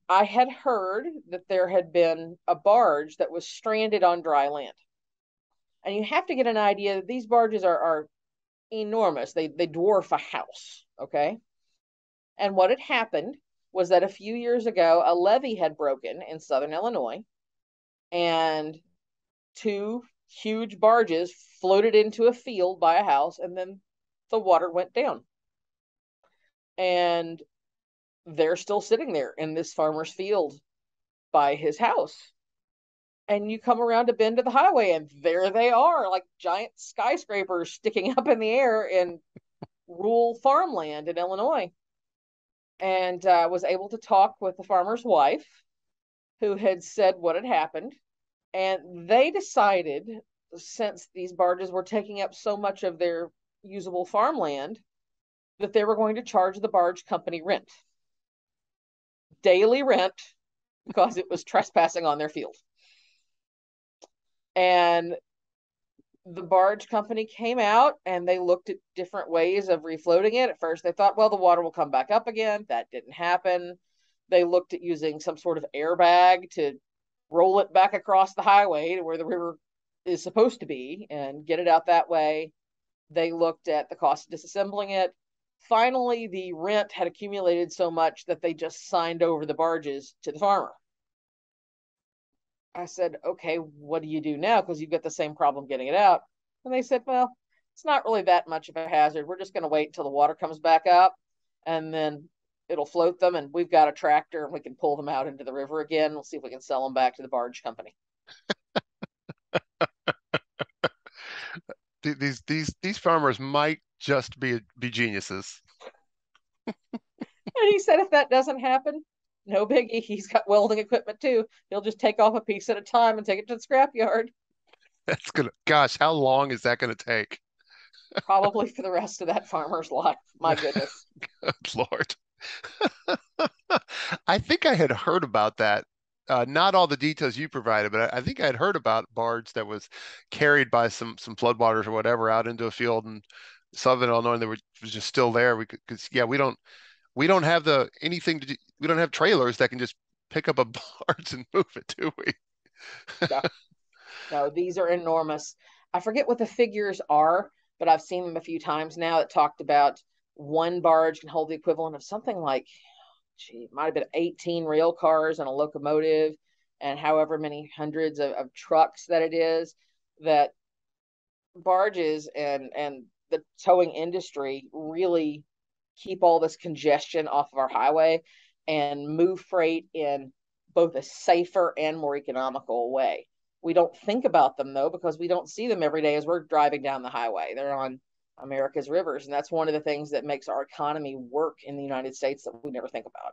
I had heard that there had been a barge that was stranded on dry land. And you have to get an idea that these barges are enormous. They dwarf a house, okay? And what had happened was that a few years ago, a levee had broken in southern Illinois, and two huge barges floated into a field by a house, and then the water went down. And they're still sitting there in this farmer's field by his house. And you come around a bend of the highway, and there they are, like giant skyscrapers sticking up in the air in rural farmland in Illinois. And was able to talk with the farmer's wife, who had said what had happened. And they decided, since these barges were taking up so much of their usable farmland, that they were going to charge the barge company rent, daily rent, because it was trespassing on their field. And the barge company came out and they looked at different ways of refloating it. At first, they thought, well, the water will come back up again. That didn't happen. They looked at using some sort of airbag to roll it back across the highway to where the river is supposed to be and get it out that way. They looked at the cost of disassembling it. Finally, the rent had accumulated so much that they just signed over the barges to the farmer. I said, okay, what do you do now? Because you've got the same problem getting it out. And they said, well, it's not really that much of a hazard. We're just going to wait until the water comes back up, and then it'll float them. And we've got a tractor and we can pull them out into the river again. We'll see if we can sell them back to the barge company. These farmers might just be geniuses. And he said, if that doesn't happen, no biggie. He's got welding equipment too. He'll just take off a piece at a time and take it to the scrapyard, That's gonna, gosh, how long is that gonna take? probably for the rest of that farmer's life. My goodness. Good Lord. I think I had heard about that. Not all the details you provided, but I think I had heard about barge that was carried by some floodwaters or whatever out into a field in southern Illinois, and they were was just still there. We could, cause yeah, we don't have the anything to do, we don't have trailers that can just pick up a barge and move it, do we? No, no, these are enormous. I forget what the figures are, but I've seen them a few times now that talked about one barge can hold the equivalent of something like, gee, it might have been 18 rail cars and a locomotive and however many hundreds of trucks that it is. That barges and the towing industry really keep all this congestion off of our highway and move freight in both a safer and more economical way. We don't think about them though because we don't see them every day as we're driving down the highway. They're on America's rivers, and that's one of the things that makes our economy work in the United States that we never think about.